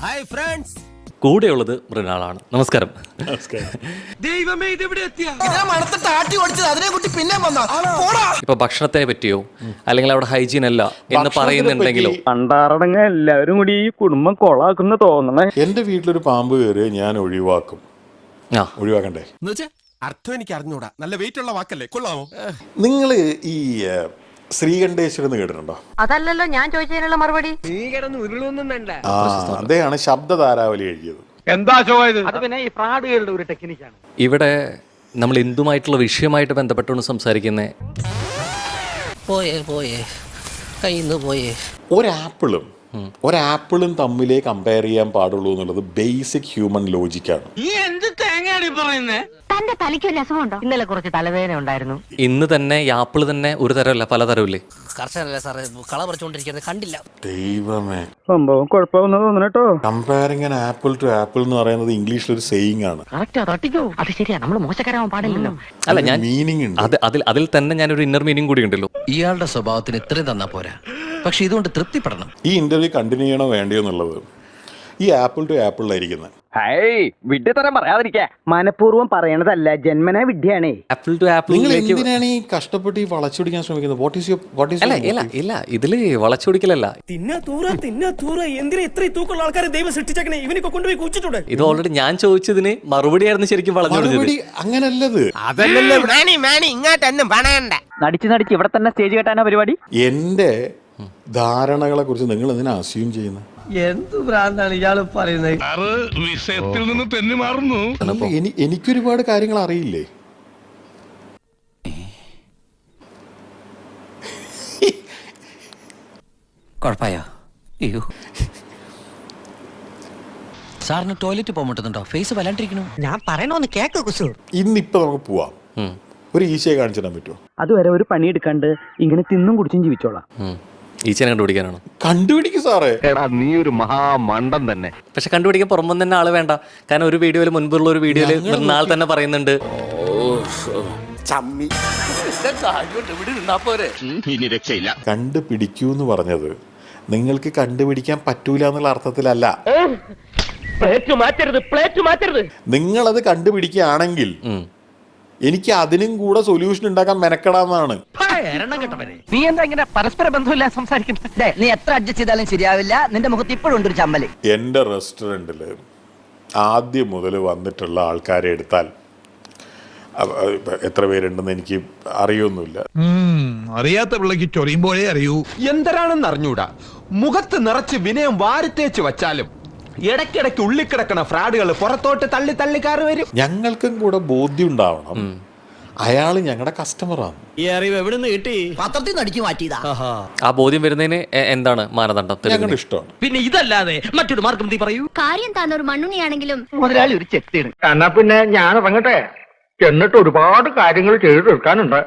Hi friends, കൂടെയുള്ളത് മൃണാളാണ്. നമസ്കാരം. ദൈവമേ ഇതെവിടെ എത്തിയ ഇപ്പൊ ഭക്ഷണത്തിനെ പറ്റിയോ അല്ലെങ്കിൽ അവിടെ ഹൈജീൻ അല്ല എന്ന് പറയുന്നുണ്ടെങ്കിലോ പണ്ടാറടങ്ങ എല്ലാവരും കൂടി ഈ കുടുംബം കൊളാക്കുന്ന തോന്നണേ. എന്റെ വീട്ടിലൊരു പാമ്പ് കയറി ഞാൻ ഒഴിവാക്കും. ഒഴിവാക്കണ്ടേ? അർത്ഥം എനിക്ക് അറിഞ്ഞൂടാ. നല്ല വെയിറ്റ് ഉള്ള വാക്കല്ലേ, കൊള്ളാമോ? നിങ്ങൾ ഈ ശ്രീകണ്ഠേശ്വരം എന്ന് കേട്ടിട്ടുണ്ടോ? അതല്ലല്ലോ ഞാൻ ചോദിച്ചതിനുള്ള മറുപടി. അദ്ദേഹമാണ് ശബ്ദധാരാവലി എഴുതിയത്. അത് പിന്നെ ഈ ഫ്രാഡുകളുടെ ഒരു ടെക്നിക്കാണ്. ഇവിടെ നമ്മൾ എന്തുമായിട്ടുള്ള വിഷയമായിട്ട് ബന്ധപ്പെട്ടാണ് സംസാരിക്കുന്നത്? പോയേ കയ്യിന്ന് പോയേ. ഒരാപ്പിളും തമ്മിലേ കമ്പയർ ചെയ്യാൻ പാടുള്ളൂ എന്നുള്ളത് ബേസിക് ഹ്യൂമൻ ലോജിക്കാണ്. തന്റെ തലയ്ക്ക് ഒരു അസുഖമുണ്ടോ? ഇന്നലെ കുറച്ച് തലവേദന ഉണ്ടായിരുന്നു. ഇന്ന് തന്നെ ആപ്പിൾ തന്നെ ഒരു തരമല്ല, പലതരമില്ലേ? കർഷകരല്ലേ സാറേ, കള പറിച്ചുകൊണ്ടിരിക്കുന്നത് കണ്ടില്ല. ദൈവമേ, സംഭവം കുഴപ്പമെന്ന് തോന്നണേട്ടോ. കമ്പയറിംഗ് ആപ്പിൾ ടു ആപ്പിൾ എന്ന് പറയുന്നത് ഇംഗ്ലീഷിൽ ഒരു സെയിങ് ആണ്. അത് ശരിയാ, നമ്മൾ മോശക്കാരാവാൻ പാടില്ലല്ലോ. അല്ല, ഞാൻ മീനിങ് ഉണ്ട്. അതിൽ തന്നെ ഞാനൊരു ഇന്നർ മീനിങ് കൂടി ഉണ്ടല്ലോ. ഇയാളുടെ സ്വഭാവത്തിന് ഇത്രയും തന്നാ പോരാ, പക്ഷെ ഇതുകൊണ്ട് തൃപ്തിപ്പെടണം. ഈ ഇന്റർവ്യൂ കണ്ടിന്യൂ ചെയ്യണോ വേണ്ടിയോ എന്നുള്ളത് ഈ ആപ്പിൾ ടു ആപ്പിളിലായിരിക്കുന്നത്. വിഡ്ഢിത്തരം പറയാതിരിക്കാ. മനഃപൂർവ്വം പറയണതല്ല, ജന്മനാ വിഡ്ഢിയാണേ. ആപ്പിൾ ടു ആപ്പിൾ നിങ്ങൾ എന്തിനാണ് ഈ കഷ്ടപ്പെട്ട് ഈ വളച്ചൊടിക്കാൻ ശ്രമിക്കുന്നത്? വാട്ട് ഈസ് യുവർ ഇല്ല ഇതില് വളച്ചൊടിക്കലല്ല. എന്തിനാ ഇത്രയും തൂക്കമുള്ള ആൾക്കാരെ ദൈവം സൃഷ്ടിച്ചേക്കണേ? ഇവനൊക്കെ കൊണ്ടുപോയി കുച്ചിട്ടുണ്ട്. ഇത് ഓൾറെഡി ഞാൻ ചോദിച്ചതിന് മറുപടിയായിരുന്നു ശരിക്കും വളച്ചൊടിച്ചത്. അങ്ങനല്ലത്. നടിച്ച് ഇവിടെ തന്നെ സ്റ്റേജ് കെട്ടാനാ പരിപാടി. എന്റെ ധാരണകളെ കുറിച്ച് നിങ്ങൾ എന്തിനാ അസ്യൂം ചെയ്യുന്നത്? എന്ത് ഭ്രാന്താണ് ഇയാള് പറയുന്നത്? വിഷയത്തിൽ നിന്ന് തെന്നി മാറുന്നു. എനിക്കൊരുപാട് കാര്യങ്ങൾ അറിയില്ലേ? കുഴപ്പമായോ? അയ്യോ, സാറിന് ടോയ്ലറ്റ് പോകാൻ പറ്റുന്നുണ്ടോ? ഫേസ് വല്ലാണ്ടിരിക്കണു. ഞാൻ പറയണോന്ന് കേക്ക് കുസു. ഇന്നിപ്പോ നമുക്ക് പോവാം. ഒരു ഈശയെ കാണിച്ചിടാൻ പറ്റുമോ? അതുവരെ ഒരു പണിയെടുക്കാണ്ട് ഇങ്ങനെ തിന്നും കുടിച്ചും ജീവിച്ചോളാം. ഈച്ചനെ കണ്ടുപിടിക്കാനാണ്. കണ്ടുപിടിക്കും സാറേ. നീ ഒരു മഹാമണ്ടൻ തന്നെ. പക്ഷെ കണ്ടുപിടിക്കാൻ പുറമെ തന്നെ ആള് വേണ്ട. കാരണം ഒരു വീഡിയോയിൽ മുൻപുള്ള ഒരു വീഡിയോയിൽ മൃണാൾ തന്നെ പറയുന്നുണ്ട്, ഇനി രക്ഷയില്ല. കണ്ടുപിടിക്കൂ എന്ന് പറഞ്ഞത് നിങ്ങൾക്ക് കണ്ടുപിടിക്കാൻ പറ്റൂല എന്നുള്ള അർത്ഥത്തിലല്ല. നിങ്ങളത് കണ്ടുപിടിക്കുകയാണെങ്കിൽ എനിക്ക് അതിനും കൂടെ സൊല്യൂഷൻ ഉണ്ടാക്കാൻ മെനക്കെടാന്നാണ്. നീ എന്താ ഇങ്ങനെ പരസ്പര ബന്ധമില്ല സംസാരിക്കുന്നത്? നീ എത്ര അഡ്ജസ്റ്റ് ചെയ്താലും ശരിയാവില്ല. നിന്റെ മുഖത്ത് ഇപ്പോഴും ഉണ്ട് ഒരു ചമ്മല്. എൻ്റെ റെസ്റ്റോറൻറ്റില് ആദ്യം മുതൽ വന്നിട്ടുള്ള ആൾക്കാരെ എടുത്താൽ എത്ര പേരുണ്ടെന്ന് എനിക്ക് അറിയൊന്നുമില്ല. അറിയാത്ത പിള്ളക്ക് ചൊറിയുമ്പോഴേ അറിയൂ. എന്തരാണെന്ന് അറിഞ്ഞൂടാ. മുഖത്ത് നിറച്ച് വിനയം വാരിത്തേച്ച് വച്ചാലും ഇടയ്ക്കിടയ്ക്ക് ഉള്ളിക്കിടക്കണ ഫ്രാഡുകൾ പുറത്തോട്ട് തള്ളി തള്ളിക്കാറ് വരും. ഞങ്ങൾക്കും കൂടെ ബോധ്യം ഉണ്ടാവണം അയാള് ഞങ്ങളുടെ കസ്റ്റമറാണ്. ഈ അറിവ് എവിടെ നിന്ന് കിട്ടി? പത്രത്തിൽ നിന്ന് അടിച്ചു മാറ്റിയതാ. ആ ബോധ്യം വരുന്നതിന് എന്താണ് മാനദണ്ഡം? ഞങ്ങളുടെ ഇഷ്ടമാണ്. പിന്നെ ഇതല്ലാതെ മറ്റൊരു മാർഗം നീ പറയൂ. കാര്യം താന്നൊരു മണ്ണുണ്ണിയാണെങ്കിലും മുതലാളി ഒരു ചെത്തിയാണ്. എന്നാ പിന്നെ ഞാൻ ഇറങ്ങട്ടെ. എന്നിട്ട് ഒരുപാട് കാര്യങ്ങൾ ചെയ്തു തീർക്കാനുണ്ട്.